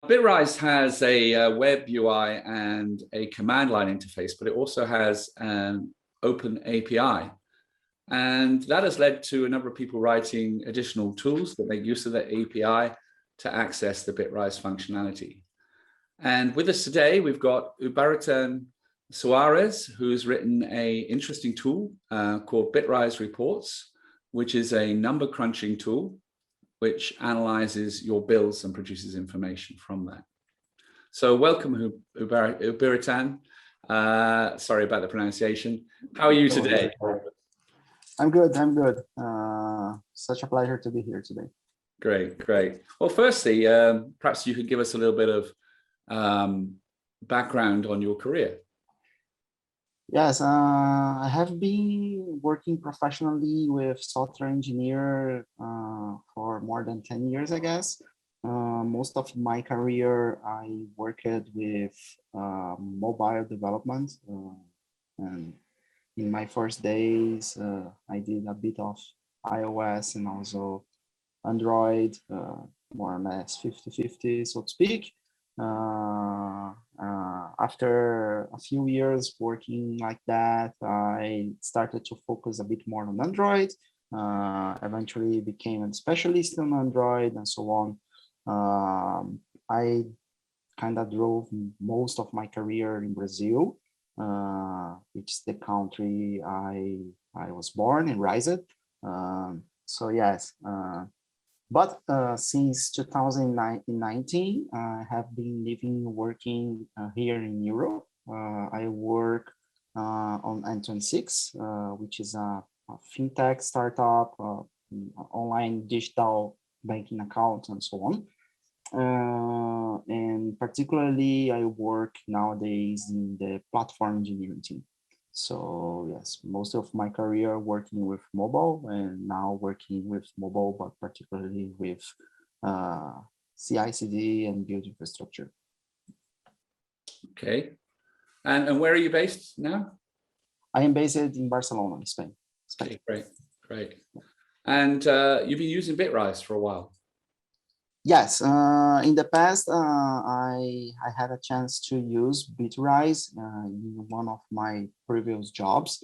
Bitrise has a web UI and a command line interface, but it also has an open API. And that has led to a number of people writing additional tools that make use of the API to access the Bitrise functionality. And with us today, we've got Ubiratan Soares, who's written an interesting tool called Bitrise Reports, which is a number crunching tool which analyzes your bills and produces information from that. So welcome, Ubiratan. Sorry about the pronunciation. How are you today? I'm good. Such a pleasure to be here today. Great. Well, firstly, perhaps you could give us a little bit of background on your career. Yes, I have been working professionally with software engineer for more than 10 years, I guess. Most of my career, I worked with mobile development. And in my first days, I did a bit of iOS and also Android, more or less 50-50, so to speak. After a few years working like that, I started to focus a bit more on Android, eventually became a specialist on Android and so on. I kind of drove most of my career in Brazil, which is the country I was born and raised. So yes, but since 2019, I have been working here in Europe. I work on N26, which is a fintech startup, online digital banking account, and so on. And particularly, I work nowadays in the platform engineering team. So yes, most of my career working with mobile, and now working with mobile, but particularly with CI/CD and build infrastructure. Okay, and where are you based now? I am based in Barcelona, Spain. Okay, great. And you've been using Bitrise for a while. Yes, in the past, I had a chance to use Bitrise in one of my previous jobs.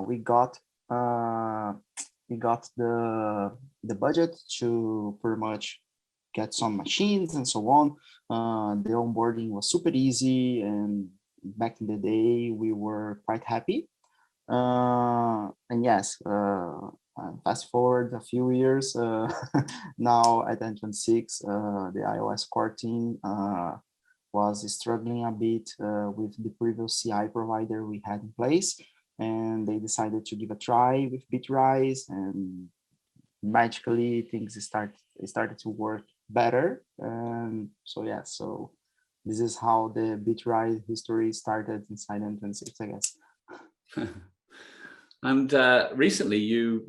We got the budget to pretty much get some machines and so on. The onboarding was super easy, and back in the day, we were quite happy. And yes, fast forward a few years, now at N26, the iOS core team was struggling a bit with the previous CI provider we had in place, and they decided to give a try with Bitrise, and magically things started to work better. And so yeah, so this is how the Bitrise history started inside N26, I guess. And recently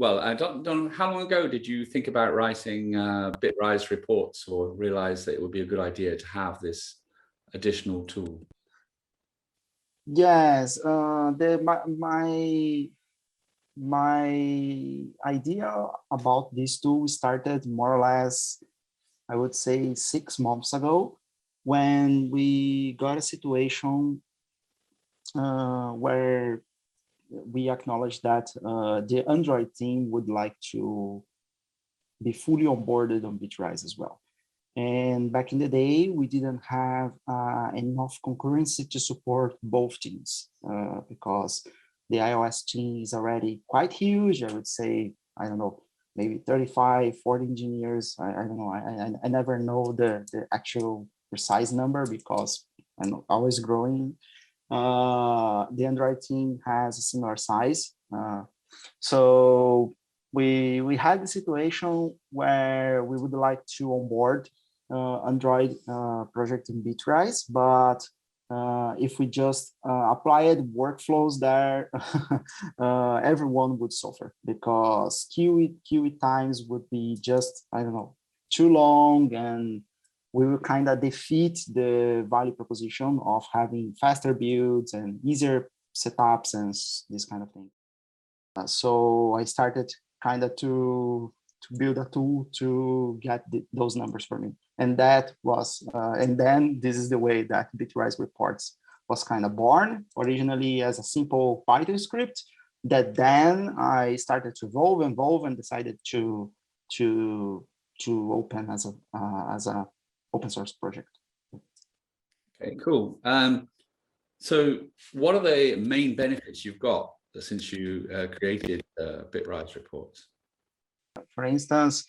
I don't know, how long ago did you think about writing Bitrise Reports, or realize that it would be a good idea to have this additional tool? Yes, my idea about this tool started more or less, I would say, 6 months ago, when we got a situation where we acknowledged that the Android team would like to be fully onboarded on Bitrise as well. And back in the day, we didn't have enough concurrency to support both teams because the iOS team is already quite huge. I would say, I don't know, maybe 35, 40 engineers. I don't know. I never know the actual precise number because I'm always growing. The Android team has a similar size. So we had the situation where we would like to onboard Android project in Bitrise, but if we just applied workflows there, everyone would suffer because QE times would be just, I don't know, too long, and we will kind of defeat the value proposition of having faster builds and easier setups and this kind of thing. So I started kind of to build a tool to get those numbers for me. And that was, and then this is the way that Bitrise Reports was kind of born, originally as a simple Python script that then I started to evolve and decided to open as a open source project. Okay, cool. So what are the main benefits you've got since you created Bitrise Reports? For instance,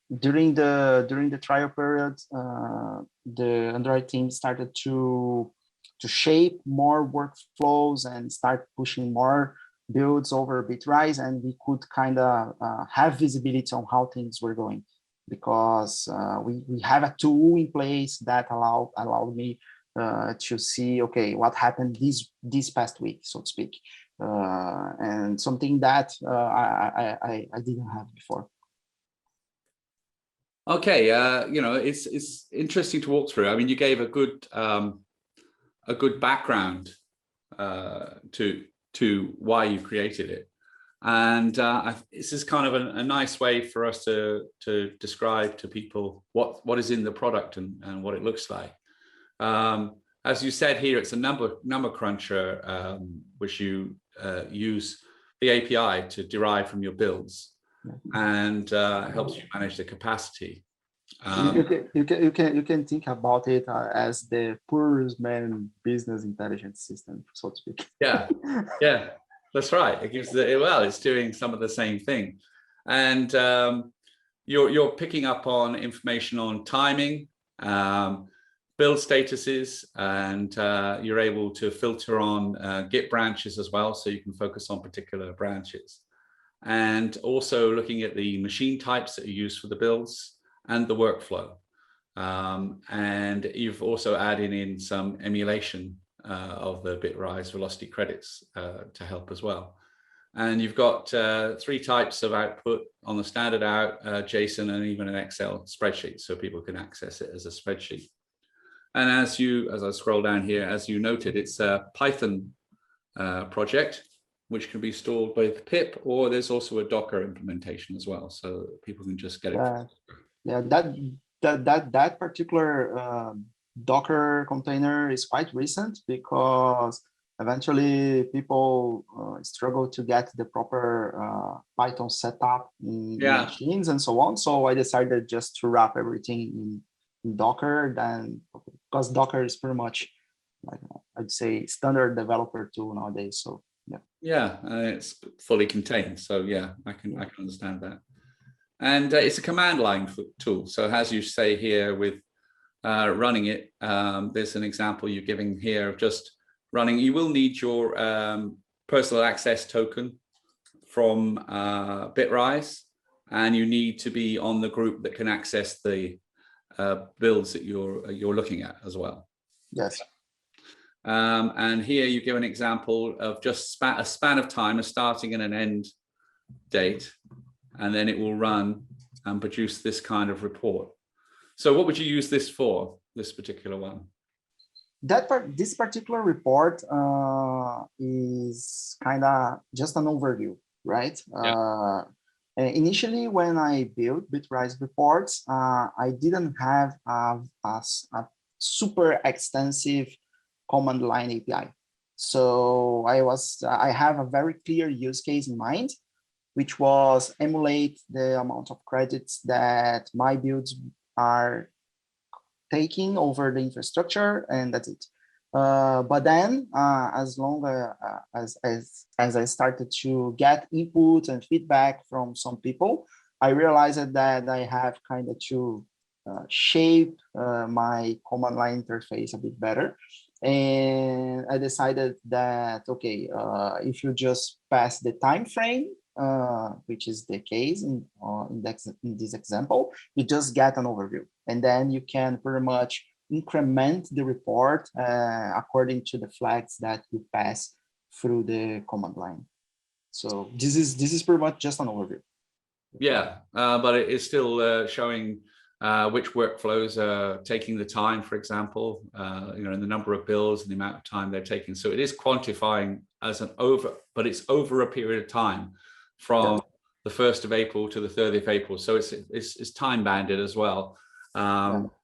during the trial period, the Android team started to shape more workflows and start pushing more builds over Bitrise, and we could kind of have visibility on how things were going, because we have a tool in place that allowed me to see, okay, what happened this past week, so to speak, and something that I didn't have before. Okay, you know, it's interesting to walk through. I mean, you gave a good background to why you created it, and this is kind of a nice way for us to describe to people what is in the product and what it looks like. As you said here, it's a number cruncher, which you use the API to derive from your builds, and helps you manage the capacity. You can think about it as the poorest man business intelligence system, so to speak. Yeah, that's right. It gives it's doing some of the same thing, and you're picking up on information on timing, build statuses, and you're able to filter on Git branches as well, so you can focus on particular branches, and also looking at the machine types that are used for the builds and the workflow. And you've also added in some emulation of the Bitrise velocity credits to help as well. And you've got 3 types of output on the standard out, JSON, and even an Excel spreadsheet, so people can access it as a spreadsheet. And as I scroll down here, as you noted, it's a Python project, which can be stored by the pip, or there's also a Docker implementation as well, so people can just get it. Yeah, that particular Docker container is quite recent, because eventually people struggle to get the proper Python setup in machines and so on. So I decided just to wrap everything in Docker, then, because Docker is pretty much, like, I'd say, standard developer tool nowadays. So yeah, it's fully contained. So yeah, I can understand that. And it's a command line tool. So as you say here with running it, there's an example you're giving here of just running. You will need your personal access token from Bitrise, and you need to be on the group that can access the builds that you're looking at as well. Yes. And here you give an example of just a span of time, a starting and an end date, and then it will run and produce this kind of report. So what would you use this for, this particular one? This particular report is kind of just an overview, right? Yeah. Initially, when I built Bitrise Reports, I didn't have a super extensive command line API. So I have a very clear use case in mind, which was emulate the amount of credits that my builds are taking over the infrastructure, and that's it. But then, as long as I started to get input and feedback from some people, I realized that I have kind of to shape my command line interface a bit better. And I decided that, okay, if you just pass the time frame, which is the case in this example, you just get an overview, and then you can pretty much increment the report according to the flags that you pass through the command line. So this is pretty much just an overview. Yeah, but it is still showing which workflows are taking the time, for example, and the number of builds and the amount of time they're taking. So it is quantifying as but it's over a period of time from the 1st of April to the 30th of April. So it's time banded as well.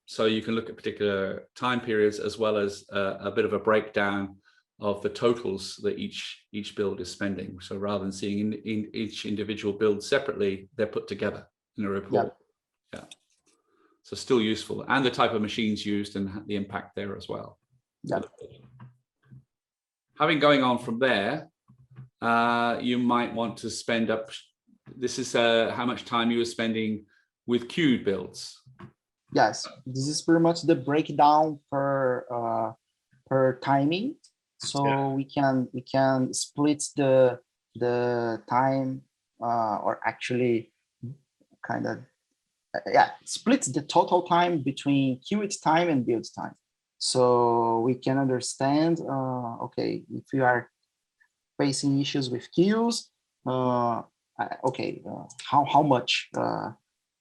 So you can look at particular time periods as well as a bit of a breakdown of the totals that each build is spending. So rather than seeing in each individual build separately, they're put together in a report. Yeah. So still useful, and the type of machines used and the impact there as well. Yeah. Having going on from there, you might want to spend up. This is how much time you were spending with queued builds. Yes, this is pretty much the breakdown per timing. So we can split the time, or actually kind of split the total time between queued time and build time. So we can understand, okay, if you are facing issues with queues, okay, how much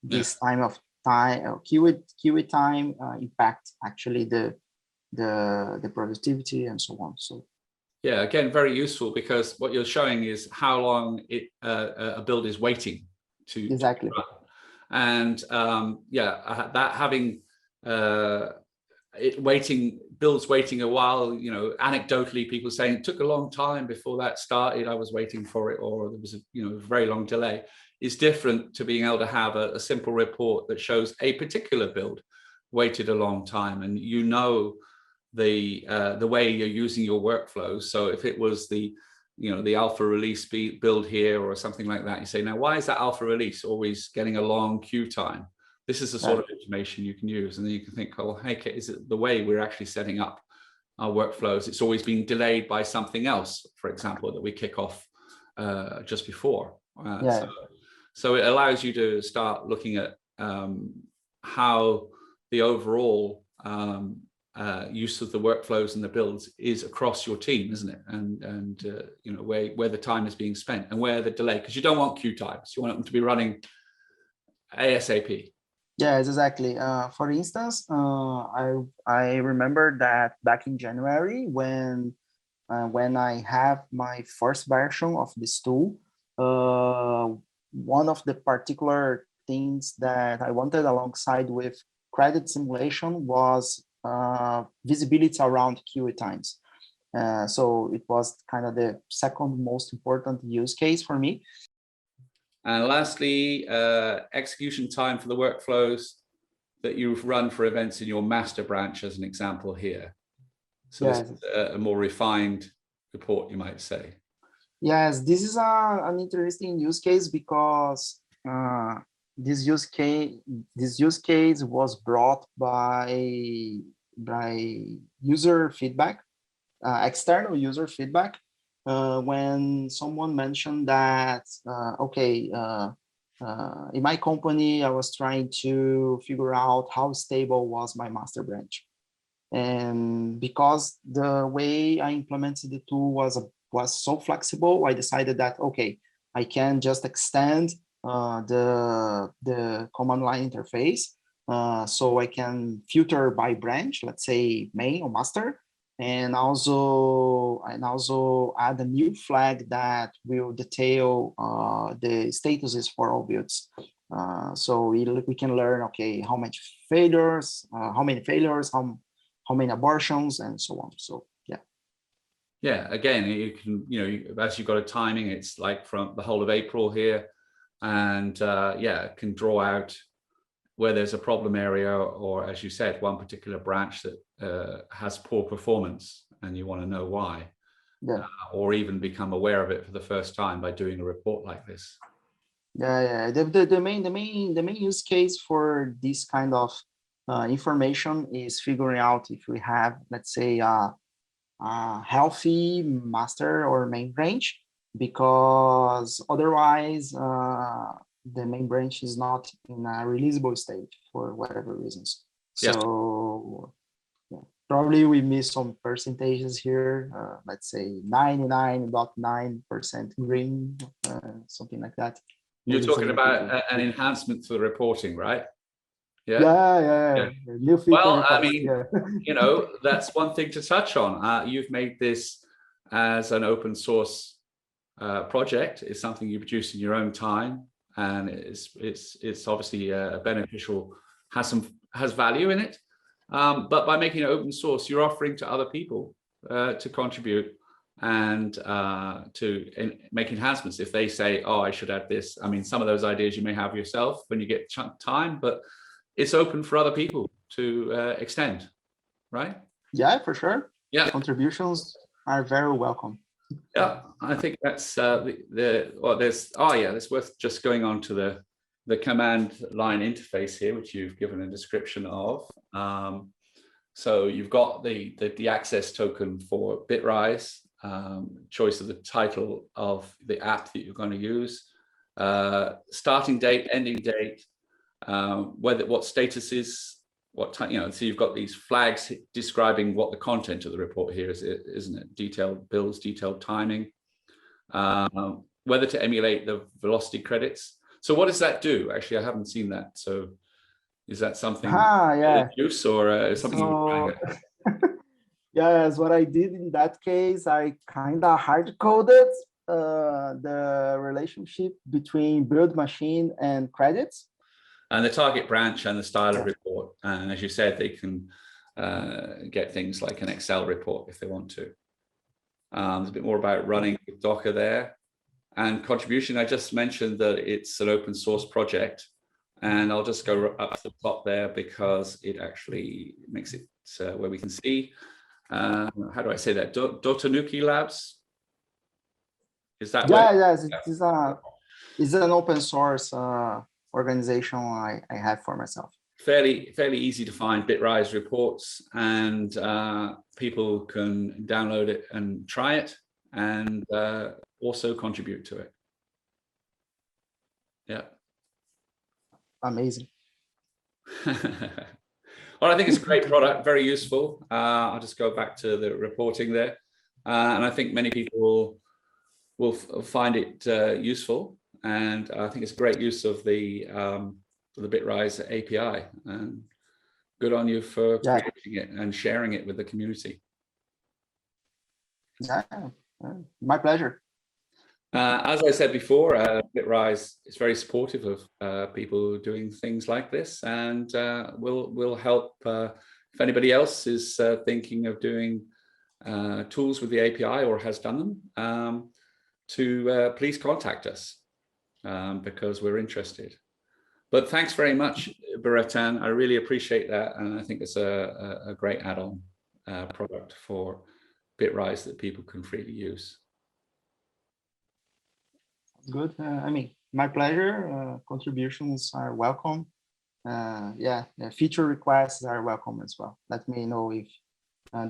this queued time impact actually the productivity and so on. So yeah, again, very useful, because what you're showing is how long a build is waiting to exactly run. And that having builds waiting a while, you know, anecdotally people saying it took a long time before that started, I was waiting for it, or there was a very long delay, is different to being able to have a simple report that shows a particular build waited a long time, and you know the way you're using your workflows. So if it was the alpha release build here or something like that, you say, now why is that alpha release always getting a long queue time? This is the sort of information you can use, and then you can think, oh, hey, is it the way we're actually setting up our workflows? It's always being delayed by something else, for example, that we kick off just before. So it allows you to start looking at how the overall use of the workflows and the builds is across your team, isn't it? And where the time is being spent and where the delay, because you don't want queue times, you want them to be running ASAP. Yes, exactly. For instance, I remember that back in January when I have my first version of this tool, one of the particular things that I wanted alongside with credit simulation was visibility around queue times. So it was kind of the second most important use case for me. And lastly, execution time for the workflows that you've run for events in your master branch, as an example here. So this is a more refined report, you might say. Yes, this is an interesting use case, because this use case was brought by user feedback, external user feedback, when someone mentioned that in my company I was trying to figure out how stable was my master branch, and because the way I implemented the tool was so flexible, I decided that okay, I can just extend the command line interface, so I can filter by branch, let's say main or master, and also add a new flag that will detail the statuses for all builds. So we can learn, okay, how many failures, how many abortions, and so on. So yeah, again, you can, as you've got a timing, it's like from the whole of April here, and can draw out where there's a problem area, or as you said, one particular branch that has poor performance and you want to know why, or even become aware of it for the first time by doing a report like this. The main use case for this kind of information is figuring out if we have, let's say, a healthy master or main branch, because otherwise the main branch is not in a releasable state for whatever reasons. So probably we miss some percentages here, let's say 99.9% green, something like that. You're talking about an enhancement to the reporting, right? Yeah. New feature. Well, I mean, that's one thing to touch on. You've made this as an open source project. It's something you produce in your own time, and it's obviously beneficial, has value in it. But by making it open source, you're offering to other people to contribute and to make enhancements. If they say, oh, I should add this. I mean, some of those ideas you may have yourself when you get time, but it's open for other people to extend, right? Yeah, for sure. Yeah. Contributions are very welcome. Yeah, I think that's it's worth just going on to the command line interface here, which you've given a description of. So you've got the access token for Bitrise, choice of the title of the app that you're going to use, starting date, ending date, what status is, what time, so you've got these flags describing what the content of the report here is, isn't it? Detailed bills, detailed timing, whether to emulate the velocity credits. So what does that do? Actually, I haven't seen that. So is that something use or something you're trying to... Yes, what I did in that case, I kind of hard-coded the relationship between build machine and credits. And the target branch and the style of report. And as you said, they can get things like an Excel report if they want to. There's a bit more about running with Docker there. And contribution, I just mentioned that it's an open source project. And I'll just go up to the top there because it actually makes it where we can see. How do I say that? Dotanuki Labs? Is that yes, it's an open source organization I have for myself. Fairly easy to find Bitrise Reports, and people can download it and try it, and also contribute to it. Yeah. Amazing. Well, I think it's a great product, very useful. I'll just go back to the reporting there, and I think many people will find it useful. And I think it's great use of the Bitrise API. And good on you for creating it and sharing it with the community. Yeah, my pleasure. As I said before, Bitrise is very supportive of people doing things like this, and will help if anybody else is thinking of doing tools with the API or has done them, to please contact us because we're interested. But thanks very much, Ubiratan. I really appreciate that, and I think it's a great add-on product for Bitrise that people can freely use. Good. I mean, my pleasure. Contributions are welcome. Feature requests are welcome as well. Let me know if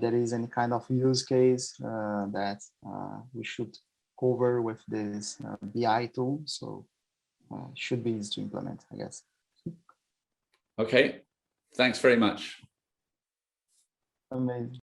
there is any kind of use case that we should cover with this BI tool. So should be easy to implement, I guess. Okay. Thanks very much. Amazing.